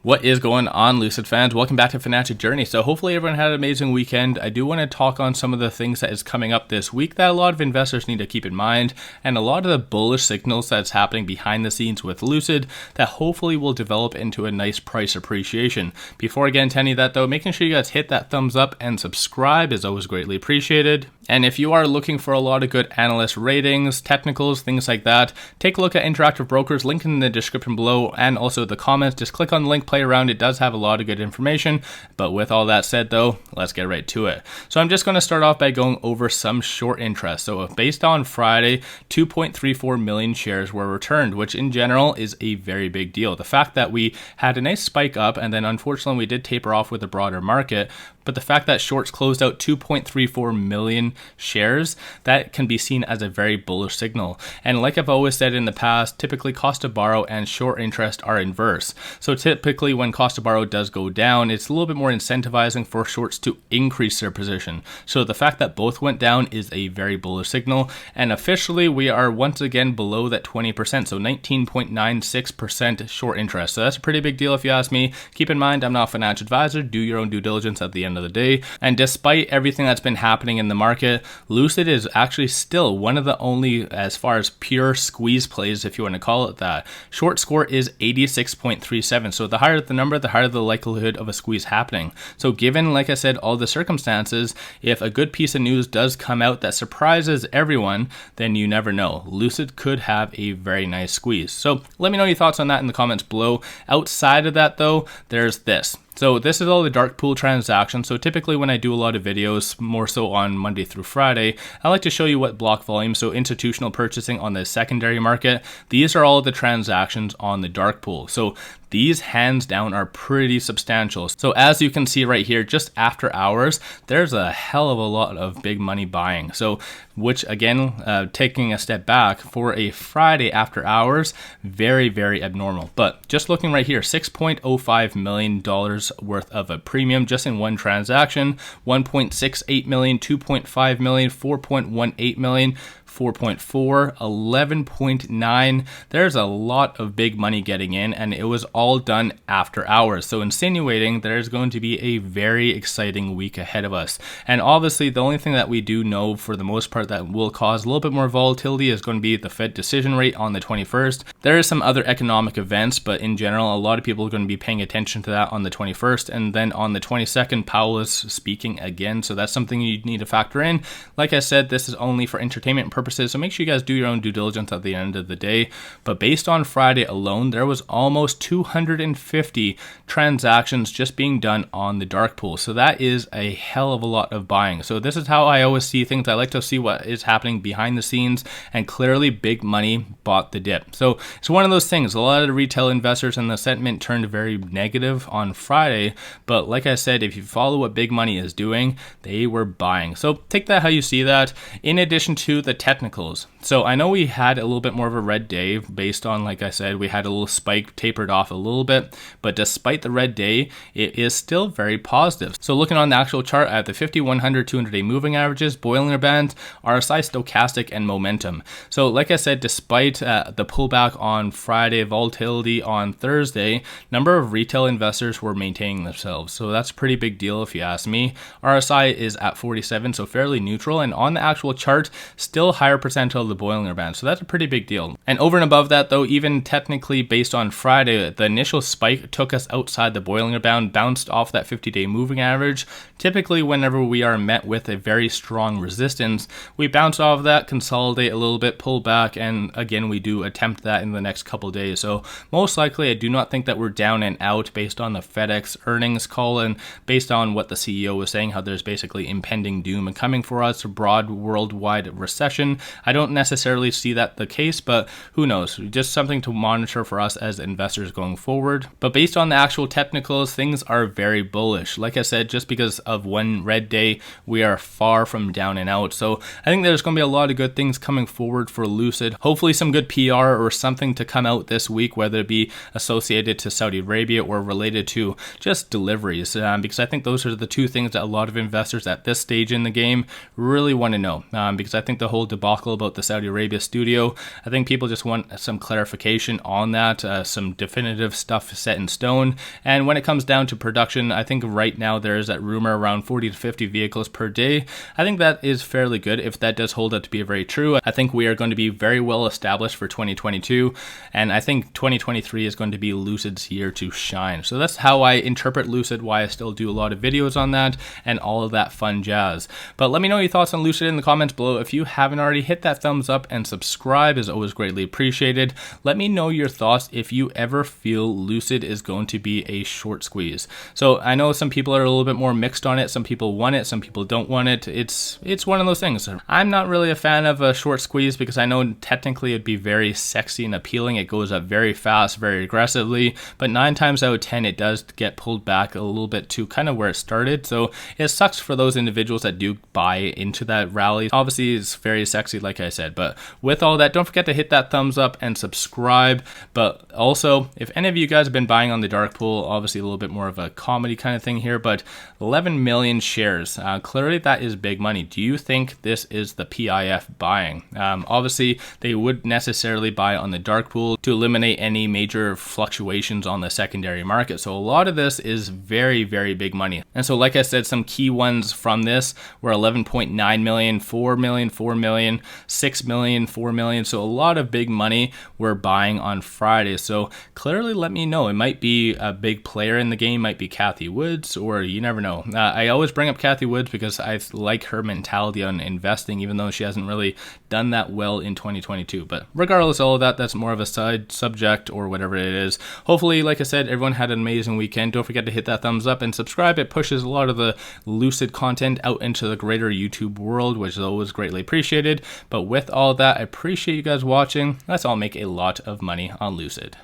What is going on, Lucid fans? Welcome back to Financial Journey. So hopefully everyone had an amazing weekend. I do want to talk on some of the things that is coming up this week that a lot of investors need to keep in mind, and a lot of the bullish signals that's happening behind the scenes with Lucid that hopefully will develop into a nice price appreciation. Before I get into any of that though, making sure you guys hit that thumbs up and subscribe is always greatly appreciated. And if you are looking for a lot of good analyst ratings, technicals, things like that, take a look at Interactive Brokers, link in the description below, and also the comments. Just click on the link, play around. It does have a lot of good information. But with all that said though, let's get right to it. So I'm just going to start off by going over some short interest. So based on Friday, 2.34 million shares were returned, which in general is a very big deal. The fact that we had a nice spike up and then unfortunately we did taper off with the broader market, but the fact that shorts closed out 2.34 million shares, that can be seen as a very bullish signal. And like I've always said in the past, typically cost to borrow and short interest are inverse. So typically when cost to borrow does go down, it's a little bit more incentivizing for shorts to increase their position. So the fact that both went down is a very bullish signal. And officially we are once again below that 20%, so 19.96% short interest. So that's a pretty big deal if you ask me. Keep in mind, I'm not a financial advisor. Do your own due diligence at the end of the day. And despite everything that's been happening in the market, Lucid is actually still one of the only, as far as pure squeeze plays, if you want to call it that. Short score is 86.37. So the higher the number, the higher the likelihood of a squeeze happening. So given, like I said, all the circumstances, if a good piece of news does come out that surprises everyone, then you never know. Lucid could have a very nice squeeze. So let me know your thoughts on that in the comments below. Outside of that though, there's this. So this is all the dark pool transactions. So typically when I do a lot of videos, more so on Monday through Friday, I like to show you what block volume, so institutional purchasing on the secondary market, these are all the transactions on the dark pool. So these hands down are pretty substantial. So as you can see right here, just after hours, there's a hell of a lot of big money buying. So which again, taking a step back for a Friday after hours, very, very abnormal. But just looking right here, $6.05 million worth of a premium just in one transaction, 1.68 million, 2.5 million, 4.18 million, 4.4, 11.9. There's a lot of big money getting in, and it was all done after hours. So insinuating there's going to be a very exciting week ahead of us. And obviously the only thing that we do know for the most part that will cause a little bit more volatility is going to be the Fed decision rate on the 21st. There is some other economic events, but in general, a lot of people are going to be paying attention to that on the 21st. And then on the 22nd, Powell is speaking again. So that's something you need to factor in. Like I said, this is only for entertainment purposes. So make sure you guys do your own due diligence at the end of the day. But based on Friday alone, there was almost 250 transactions just being done on the dark pool. So that is a hell of a lot of buying. So this is how I always see things. I like to see what is happening behind the scenes, and clearly big money bought the dip. So it's one of those things. A lot of the retail investors and the sentiment turned very negative on Friday. But like I said, if you follow what big money is doing, they were buying. So take that how you see that. In addition to the technicals. So I know we had a little bit more of a red day based on, like I said, we had a little spike, tapered off a little bit, but despite the red day, it is still very positive. So looking on the actual chart, I have the 50, 100, 200-day moving averages, Bollinger Bands, RSI, stochastic, and momentum. So like I said, despite the pullback on Friday, volatility on Thursday, number of retail investors were maintaining themselves. So that's a pretty big deal if you ask me. RSI is at 47, so fairly neutral, and on the actual chart, still higher percentile of the Bollinger Band. So that's a pretty big deal. And over and above that though, even technically based on Friday, the initial spike took us outside the Bollinger Band, bounced off that 50-day moving average. Typically whenever we are met with a very strong resistance, we bounce off that, consolidate a little bit, pull back, and again we do attempt that in the next couple days. So most likely I do not think that we're down and out based on the FedEx earnings call and based on what the CEO was saying, how there's basically impending doom and coming for us, a broad worldwide recession. I don't necessarily see that the case, but who knows? Just something to monitor for us as investors going forward. But based on the actual technicals, things are very bullish. Like I said, just because of one red day, we are far from down and out. So I think there's going to be a lot of good things coming forward for Lucid. Hopefully some good PR or something to come out this week, whether it be associated to Saudi Arabia or related to just deliveries, because I think those are the two things that a lot of investors at this stage in the game really want to know, because I think the whole debacle about the Saudi Arabia studio. I think people just want some clarification on that, some definitive stuff set in stone. And when it comes down to production, I think right now there is that rumor around 40 to 50 vehicles per day. I think that is fairly good if that does hold up to be very true. I think we are going to be very well established for 2022, and I think 2023 is going to be Lucid's year to shine. So that's how I interpret Lucid, why I still do a lot of videos on that and all of that fun jazz. But let me know your thoughts on Lucid in the comments below. If you haven't already, hit that thumbs up and subscribe is always greatly appreciated. Let me know your thoughts if you ever feel Lucid is going to be a short squeeze. So I know some people are a little bit more mixed on it. Some people want it, some people don't want it. It's one of those things. I'm not really a fan of a short squeeze because I know technically it'd be very sexy and appealing. It goes up very fast, very aggressively, but 9 times out of 10 it does get pulled back a little bit to kind of where it started. So it sucks for those individuals that do buy into that rally. Obviously it's very sexy like I said, but with all that, don't forget to hit that thumbs up and subscribe. But also, if any of you guys have been buying on the dark pool, obviously a little bit more of a comedy kind of thing here, but 11 million shares, clearly that is big money. Do you think this is the PIF buying? Obviously they would necessarily buy on the dark pool to eliminate any major fluctuations on the secondary market. So a lot of this is very, very big money. And so like I said, some key ones from this were 11.9 million, 4 million, 4 million, 6 million, 4 million. So a lot of big money we're buying on Friday. So clearly let me know. It might be a big player in the game, might be Cathie Woods, or you never know. I always bring up Cathie Woods because I like her mentality on investing, even though she hasn't really done that well in 2022. But regardless of all of that, that's more of a side subject or whatever it is. Hopefully, like I said, everyone had an amazing weekend. Don't forget to hit that thumbs up and subscribe. It pushes a lot of the Lucid content out into the greater YouTube world, which is always greatly appreciated. But with all that, I appreciate you guys watching. Let's all make a lot of money on Lucid.